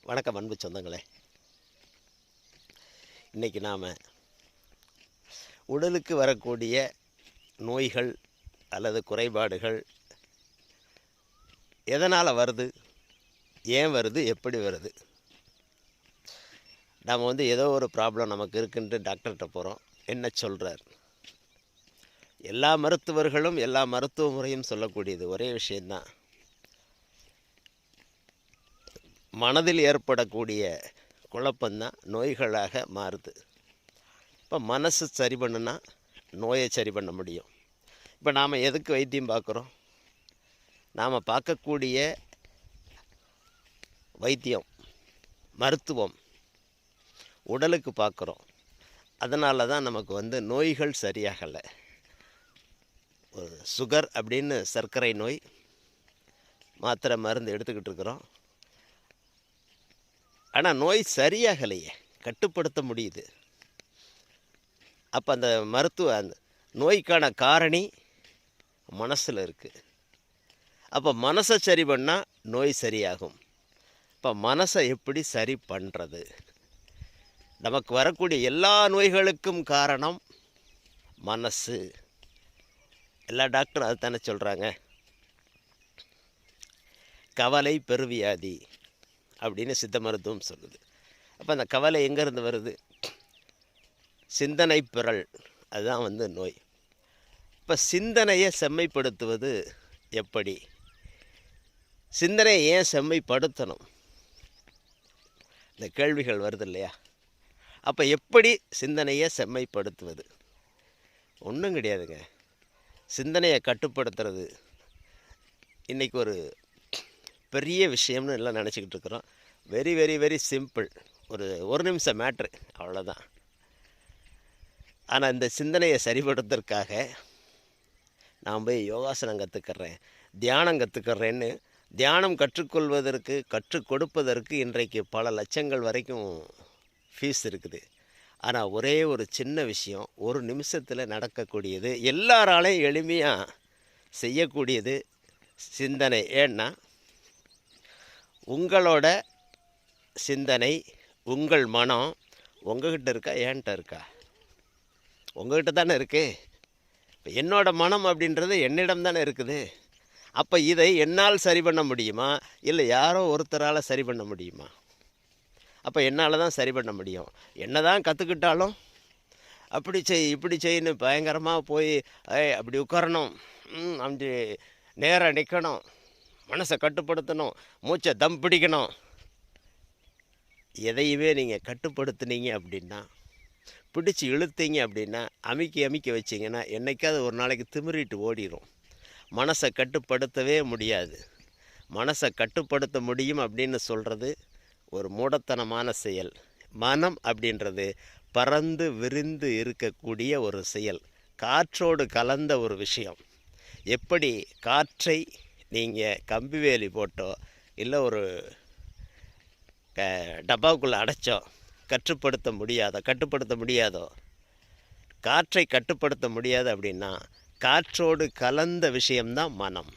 வணக்கம் அன்பு சொந்தங்களே. இன்றைக்கி நாம் உடலுக்கு வரக்கூடிய நோய்கள் அல்லது குறைபாடுகள் எதனால் வருது, ஏன் வருது, எப்படி வருது. நாம் ஏதோ ஒரு ப்ராப்ளம் நமக்கு இருக்குன்ட்டு டாக்டர்கிட்ட போகிறோம். என்ன சொல்கிறார்? எல்லா மருத்துவர்களும் எல்லா மருத்துவ முறையும் சொல்லக்கூடியது ஒரே விஷயந்தான். மனதில் ஏற்படக்கூடிய குழப்பந்தான் நோய்களாக மாறுது. இப்போ மனசு சரி பண்ணுனா நோயை சரி பண்ண முடியும். இப்போ நாம் எதுக்கு வைத்தியம் பார்க்குறோம்? நாம் பார்க்கக்கூடிய வைத்தியம், மருத்துவம் உடலுக்கு பார்க்குறோம். அதனால தான் நமக்கு நோய்கள் சரியாகலை. சுகர் அப்படின்னு சர்க்கரை நோய் மாத்திரை மருந்து எடுத்துக்கிட்டு இருக்கிறோம். ஆனால் நோய் சரியாகலையே, கட்டுப்படுத்த முடியுது. அப்போ அந்த அந்த நோய்க்கான காரணி மனசில் இருக்குது. அப்போ மனசை சரி பண்ணால் நோய் சரியாகும். இப்போ மனசை எப்படி சரி பண்ணுறது? நமக்கு வரக்கூடிய எல்லா நோய்களுக்கும் காரணம் மனசு. எல்லா டாக்டரும் அது தானே சொல்கிறாங்க. கவலை பெருவியாதி அப்படின்னு சித்த மருத்துவம் சொல்லுது. அப்போ அந்த கவலை எங்கேருந்து வருது? சிந்தனை பிறல், அதுதான் நோய். இப்போ சிந்தனையை செம்மைப்படுத்துவது எப்படி? சிந்தனையை ஏன் செம்மைப்படுத்தணும்? இந்த கேள்விகள் வருது இல்லையா? அப்போ எப்படி சிந்தனையை செம்மைப்படுத்துவது? ஒன்றும் கிடையாதுங்க. சிந்தனையை கட்டுப்படுத்துறது இன்றைக்கி ஒரு பெரிய விஷயம்னு எல்லாம் நினச்சிக்கிட்டு இருக்கிறோம். Very very very simple. ஒரு நிமிஷம் மேட்ரு, அவ்வளோதான். ஆனால் இந்த சிந்தனையை சரிப்படுத்துறதுக்காக நான் போய் யோகாசனம் கற்றுக்கிறேன், தியானம் கற்றுக்கிறேன்னு தியானம் கற்றுக்கொள்வதற்கு, கற்றுக் கொடுப்பதற்கு இன்றைக்கு பல லட்சங்கள் வரைக்கும் ஃபீஸ் இருக்குது. ஆனால் ஒரே ஒரு சின்ன விஷயம், ஒரு நிமிஷத்தில் நடக்கக்கூடியது, எல்லாராலையும் எளிமையாக செய்யக்கூடியது சிந்தனை. ஏன்னா உங்களோட சிந்தனை, உங்கள் மனம் உங்கள்கிட்ட இருக்கா, ஏன்ட்ட இருக்கா? உங்கள்கிட்ட தானே இருக்குது. இப்போ என்னோடய மனம் அப்படின்றது என்னிடம் தானே இருக்குது. அப்போ இதை என்னால் சரி பண்ண முடியுமா, இல்லை யாரோ ஒருத்தரால் சரி பண்ண முடியுமா? அப்போ என்னால் தான் சரி பண்ண முடியும். என்ன தான் கற்றுக்கிட்டாலும் அப்படி செய் இப்படி செய்யன்னு பயங்கரமாக போய் அப்படி உட்காரணும், அப்படி நேராக நிற்கணும், மனசை கட்டுப்படுத்தணும், மூச்சை தம் பிடிக்கணும். எதையுமே நீங்கள் கட்டுப்படுத்துனீங்க அப்படின்னா, பிடிச்சி இழுத்தீங்க அப்படின்னா, அமுக்கி வச்சிங்கன்னா என்றைக்காவது ஒரு நாளைக்கு திமிரிட்டு ஓடிடும். மனசை கட்டுப்படுத்தவே முடியாது. மனசை கட்டுப்படுத்த முடியும் அப்படின்னு சொல்கிறது ஒரு மூடத்தனமான செயல். மனம் அப்படின்றது பறந்து விரிந்து இருக்கக்கூடிய ஒரு செயல், காற்றோடு கலந்த ஒரு விஷயம். எப்படி காற்றை நீங்கள் கம்பி வேலி போட்டோ இல்லை ஒரு டப்பாவுக்குள்ளே அடைச்சோ கட்டுப்படுத்த முடியாதோ, காற்றை கட்டுப்படுத்த முடியாது அப்படின்னா காற்றோடு கலந்த விஷயம்தான் மனம்.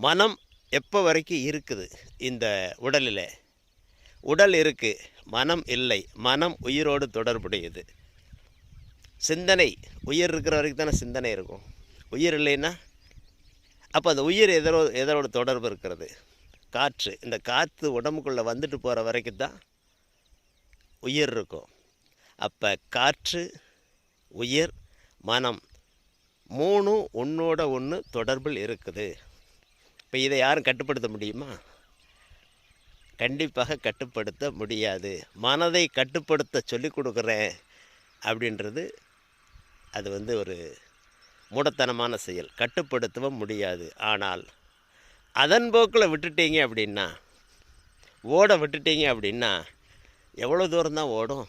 மனம் எப்போ வரைக்கும் இருக்குது இந்த உடலில்? உடல் இருக்குது, மனம் இல்லை. மனம் உயிரோடு தொடர்புடையது. சிந்தனை, உயிர் இருக்கிற வரைக்கும் தானே சிந்தனை இருக்கும். உயிர் இல்லைன்னா அப்போ அந்த உயிர் எதோட தொடர்பு இருக்கிறது? காற்று. இந்த காற்று உடம்புக்குள்ளே வந்துட்டு போகிற வரைக்கும் தான் உயிர் இருக்கும். அப்போ காற்று, உயிர், மனம் மூணும் ஒன்றோட ஒன்று தொடர்பில் இருக்குது. இப்போ இதை யாரும் கட்டுப்படுத்த முடியுமா? கண்டிப்பாக கட்டுப்படுத்த முடியாது. மனதை கட்டுப்படுத்த சொல்லிக் கொடுக்குறேன் அப்படின்றது அது ஒரு மூடத்தனமான செயல். கட்டுப்படுத்தவும் முடியாது. ஆனால் அதன் போக்கில் விட்டுட்டீங்க அப்படின்னா, விட்டுட்டீங்க அப்படின்னா எவ்வளோ தூரம்தான் ஓடும்?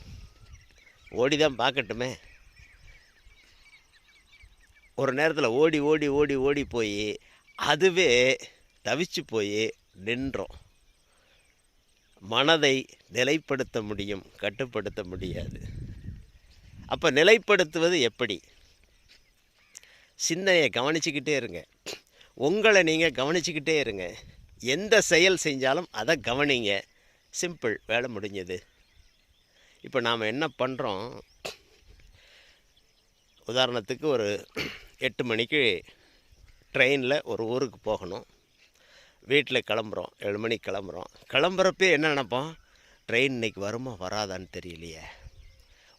ஓடி தான் பார்க்கட்டுமே. ஒரு நேரத்தில் ஓடி ஓடி ஓடி ஓடி போய் அதுவே தவிச்சு போய் நின்றோம். மனதை நிலைப்படுத்த முடியும், கட்டுப்படுத்த முடியாது. அப்போ நிலைப்படுத்துவது எப்படி? சிந்தனையை கவனிச்சுக்கிட்டே இருங்க. உங்களை நீங்கள் கவனிச்சுக்கிட்டே இருங்க. எந்த செயல் செஞ்சாலும் அதை கவனிங்க. சிம்பிள், வேலை முடிஞ்சது. இப்போ நாம் என்ன பண்ணுறோம், உதாரணத்துக்கு ஒரு 8 மணிக்கு ட்ரெயினில் ஒரு ஊருக்கு போகணும். வீட்டில் கிளம்புறோம், 7 மணிக்கு கிளம்புறோம். கிளம்புறப்பே என்ன நினைப்போம், ட்ரெயின் இன்றைக்கி வருமா வராதான்னு தெரியலையே,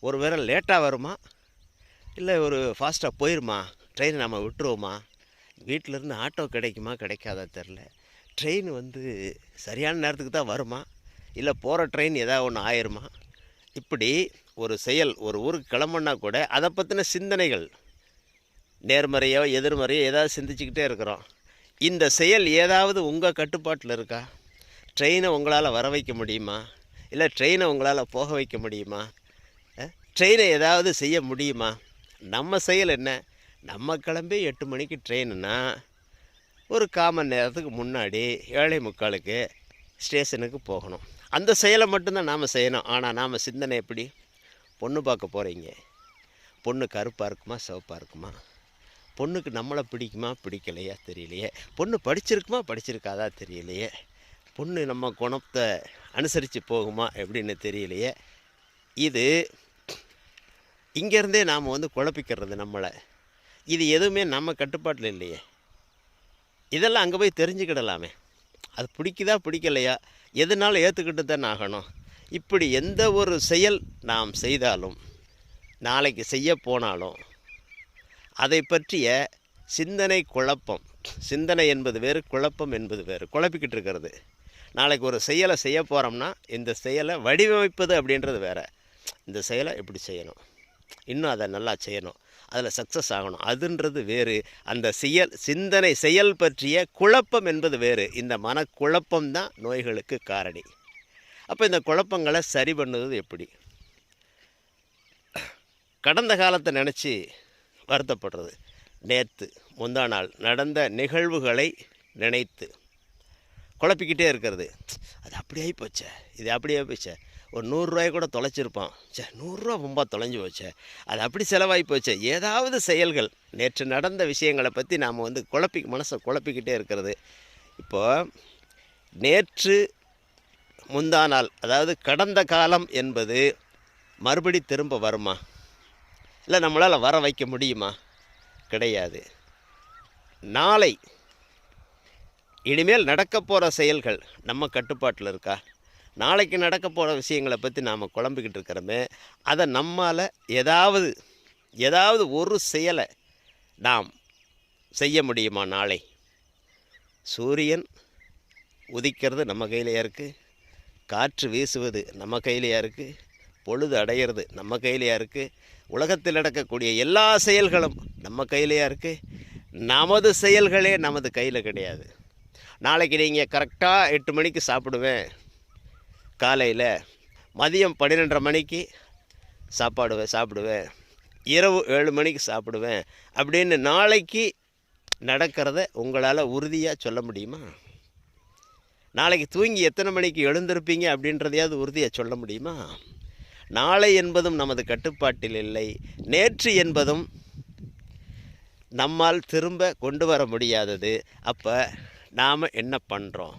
ஒரு வேளை லேட்டாக வருமா இல்லை ஒரு ஃபாஸ்ட்டாக போயிடுமா, ட்ரெயின் நம்ம விட்டுருவோமா, வீட்டிலேருந்து ஆட்டோ கிடைக்குமா கிடைக்காதா தெரில, ட்ரெயின் சரியான நேரத்துக்கு தான் வருமா இல்லை போகிற ட்ரெயின் ஏதாவது ஒன்று ஆயிருமா. இப்படி ஒரு செயல், ஒரு ஊருக்கு கிளம்புனா கூட அதை பற்றின சிந்தனைகள், நேர்மறையோ எதிர்மறையோ ஏதாவது சிந்திச்சுக்கிட்டே இருக்கிறோம். இந்த செயல் ஏதாவது உங்கள் கட்டுப்பாட்டில் இருக்கா? ட்ரெயினை உங்களால் வர வைக்க முடியுமா, இல்லை ட்ரெயினை உங்களால் போக வைக்க முடியுமா, ட்ரெயினை ஏதாவது செய்ய முடியுமா? நம்ம செயல் என்ன, நம்ம கிளம்பி 8 மணிக்கு ட்ரெயினுன்னா ஒரு 1/4 மணி நேரத்துக்கு முன்னாடி 7:45க்கு ஸ்டேஷனுக்கு போகணும். அந்த செயலை மட்டும்தான் நாம் செய்யணும். ஆனால் நாம் சிந்தனை எப்படி, பொண்ணு பார்க்க போகிறீங்க, பொண்ணு கருப்பாக இருக்குமா சிவப்பாக இருக்குமா, பொண்ணுக்கு நம்மளை பிடிக்குமா பிடிக்கலையா தெரியலையே, பொண்ணு படிச்சிருக்குமா படிச்சிருக்காதா தெரியலையே, பொண்ணு நம்ம குணத்தை அனுசரித்து போகுமா எப்படின்னு தெரியலையே. இது இங்கேருந்தே நாம் குழப்பிக்கிறது நம்மளை. இது எதுவுமே நம்ம கட்டுப்பாட்டில் இல்லையே. இதெல்லாம் அங்கே போய் தெரிஞ்சுக்கிடலாமே, அது பிடிக்குதா பிடிக்கலையா, எதுனாலும் ஏற்றுக்கிட்டு தான் ஆகணும். இப்படி எந்த ஒரு செயல் நாம் செய்தாலும், நாளைக்கு செய்ய போனாலும் அதை பற்றிய சிந்தனை குழப்பம், சிந்தனை என்பது வேறு, குழப்பம் என்பது வேறு, குழப்பிக்கிட்டு இருக்கிறது. நாளைக்கு ஒரு செயலை செய்ய போகிறோம்னா இந்த செயலை வடிவமைப்பது அப்படின்றது வேறு. இந்த செயலை எப்படி செய்யணும், இன்னும் அதை நல்லா செய்யணும், அதில் சக்ஸஸ் ஆகணும், அதுன்றது வேறு. அந்த சிந்தனை செயல் பற்றிய குழப்பம் என்பது வேறு. இந்த மனக்குழப்பம்தான் நோய்களுக்கு காரணி. அப்போ இந்த குழப்பங்களை சரி பண்ணுவது எப்படி? கடந்த காலத்தை நினச்சி வருத்தப்படுறது, நேற்று முந்தா நாள் நடந்த நிகழ்வுகளை நினைத்து குழப்பிக்கிட்டே இருக்கிறது. அது அப்படியே போச்சே, இது அப்படியே போச்சே, ஒரு 100 ரூபாய் கூட தொலைச்சிருப்பான், 100 ரூபா ரொம்ப தொலைஞ்சி போச்சே, அது அப்படி செலவாகி போச்சே. ஏதாவது செயல்கள், நேற்று நடந்த விஷயங்களை பற்றி நாம் மனசை குழப்பிக்கிட்டே இருக்கிறது. இப்போது நேற்று முந்தா நாள், அதாவது கடந்த காலம் என்பது மறுபடி திரும்ப வருமா, இல்லை நம்மளால் வர வைக்க முடியுமா? கிடையாது. நாளை இனிமேல் நடக்க போகிற செயல்கள் நம்ம கட்டுப்பாட்டில் இருக்கா? நாளைக்கு நடக்க போகிற விஷயங்களை பற்றி நாம் குழம்பிக்கிட்டு இருக்கிறோமே, அதை நம்மால் ஏதாவது ஒரு செயலை நாம் செய்ய முடியுமா? நாளை சூரியன் உதிக்கிறது நம்ம கையிலையா இருக்குது, காற்று வீசுவது நம்ம கையிலையா இருக்குது, பொழுது அடையிறது நம்ம கையிலையா இருக்குது, உலகத்தில் நடக்கக்கூடிய எல்லா செயல்களும் நம்ம கையிலையா இருக்குது. நமது செயல்களே நமது கையில் கிடையாது. நாளைக்கு நீங்கள் கரெக்டாக 8 மணிக்கு சாப்பிடுவேன், காலையில் மதியம் 12:30 மணிக்கு சாப்பிடுவேன், இரவு 7 மணிக்கு சாப்பிடுவேன் அப்படின்னு நாளைக்கு நடக்கிறத உங்களால் உறுதியாக சொல்ல முடியுமா? நாளைக்கு தூங்கி எத்தனை மணிக்கு எழுந்திருப்பீங்க அப்படின்றதையாவது உறுதியாக சொல்ல முடியுமா? நாளை என்பதும் நமது கட்டுப்பாட்டில் இல்லை, நேற்று என்பதும் நம்மால் திரும்ப கொண்டு வர முடியாதது. அப்போ நாம் என்ன பண்ணுறோம்,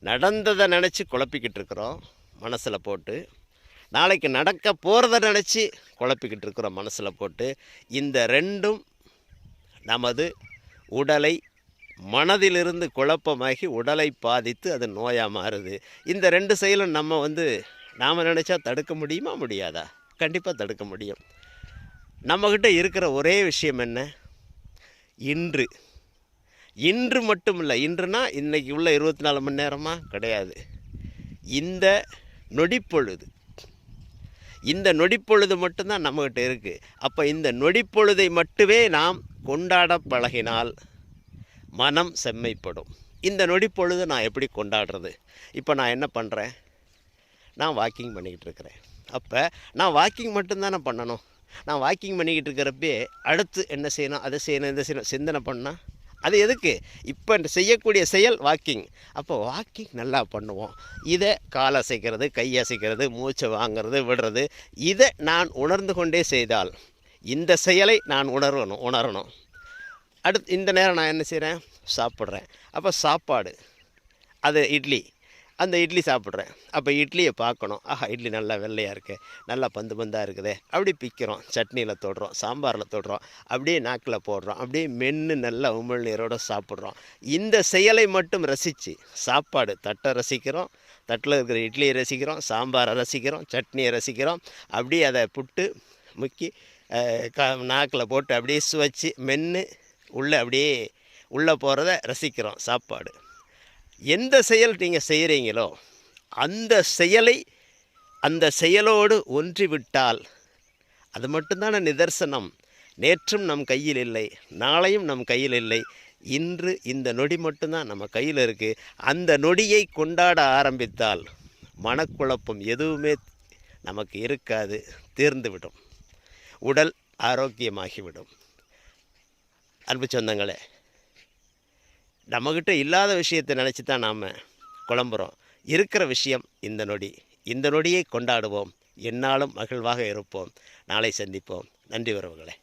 நடந்ததை நினச்சி குழப்பிக்கிட்டு இருக்கிறோம் மனசில் போட்டு, நாளைக்கு நடக்க போகிறத நினச்சி குழப்பிக்கிட்டு இருக்கிறோம் மனசில் போட்டு. இந்த ரெண்டும் நமது உடலை, மனதிலிருந்து குழப்பமாகி உடலை பாதித்து அது நோயாக மாறுது. இந்த 2 செயலும் நாம் நினச்சா தடுக்க முடியுமா முடியாதா? கண்டிப்பாக தடுக்க முடியும். நம்மக்கிட்ட இருக்கிற ஒரே விஷயம் என்ன, இன்று மட்டும் இல்லை, இன்றுனா இன்றைக்கி உள்ள 24 மணி நேரமாக கிடையாது, இந்த நொடிப்பொழுது மட்டும்தான் நம்மக்கிட்ட இருக்குது. அப்போ இந்த நொடிப்பொழுதை மட்டுமே நாம் கொண்டாட பழகினால் மனம் செம்மைப்படும். இந்த நொடிப்பொழுது நான் எப்படி கொண்டாடுறது? இப்போ நான் என்ன பண்ணுறேன், நான் வாக்கிங் பண்ணிக்கிட்டு இருக்கிறேன். அப்போ நான் வாக்கிங் மட்டும்தானே பண்ணணும். நான் வாக்கிங் பண்ணிக்கிட்டு இருக்கிறப்பே அடுத்து என்ன செய்யணும், அதை செய்யணும், இதை செய்யணும் சிந்தனை பண்ணால் அது எதுக்கு? இப்போ செய்யக்கூடிய செயல் வாக்கிங். அப்போ வாக்கிங் நல்லா பண்ணுவோம். இதை கால் அசைக்கிறது, கை அசைக்கிறது, மூச்சை வாங்கிறது, விடுறது, இதை நான் உணர்ந்து கொண்டே செய்தால், இந்த செயலை நான் உணரணும். அடுத்து இந்த நேரம் நான் என்ன செய்கிறேன், சாப்பிட்றேன். அப்போ சாப்பாடு, அது இட்லி, அந்த இட்லி சாப்பிட்றேன். அப்போ இட்லியை பார்க்கணும். ஆஹா, இட்லி நல்லா வெள்ளையாக இருக்குது, நல்லா பந்து பந்தாக இருக்குதே, அப்படி பிக்கிறோம். சட்னியில் தொடுறோம், சாம்பாரில் தொடுறோம், அப்படியே நாக்கில் போடுறோம், அப்படியே மென்று நல்லா உமிழ்நீரோடு சாப்பிட்றோம். இந்த செயலை மட்டும் ரசித்து சாப்பாடு தட்டை ரசிக்கிறோம், தட்டில் இருக்கிற இட்லியை ரசிக்கிறோம், சாம்பாரை ரசிக்கிறோம், சட்னியை ரசிக்கிறோம். அப்படியே அதை புட்டு முக்கி நாக்கில் போட்டு அப்படியே சுவைச்சி மென்று உள்ளே அப்படியே உள்ளே போகிறத ரசிக்கிறோம். சாப்பாடு எந்த செயல் நீங்கள் செய்கிறீங்களோ அந்த செயலோடு ஒன்றிவிட்டால் அது மட்டும்தான நிதர்சனம். நேற்றும் நம் கையில் இல்லை, நாளையும் நம் கையில் இல்லை, இன்று இந்த நொடி மட்டும்தான் நம்ம கையில் இருக்குது. அந்த நொடியை கொண்டாட ஆரம்பித்தால் மனக்குழப்பம் எதுவுமே நமக்கு இருக்காது, தீர்ந்துவிடும். உடல் ஆரோக்கியமாகிவிடும். அன்பு சொந்தங்களே, நம்மக்கிட்ட இல்லாத விஷயத்தை நினச்சி தான் நாம் குழம்புறோம். இருக்கிற விஷயம் இந்த நொடி. இந்த நொடியை கொண்டாடுவோம். எந்நாளும் மகிழ்வாக இருப்போம். நாளை சந்திப்போம். நன்றி உறவுகளே.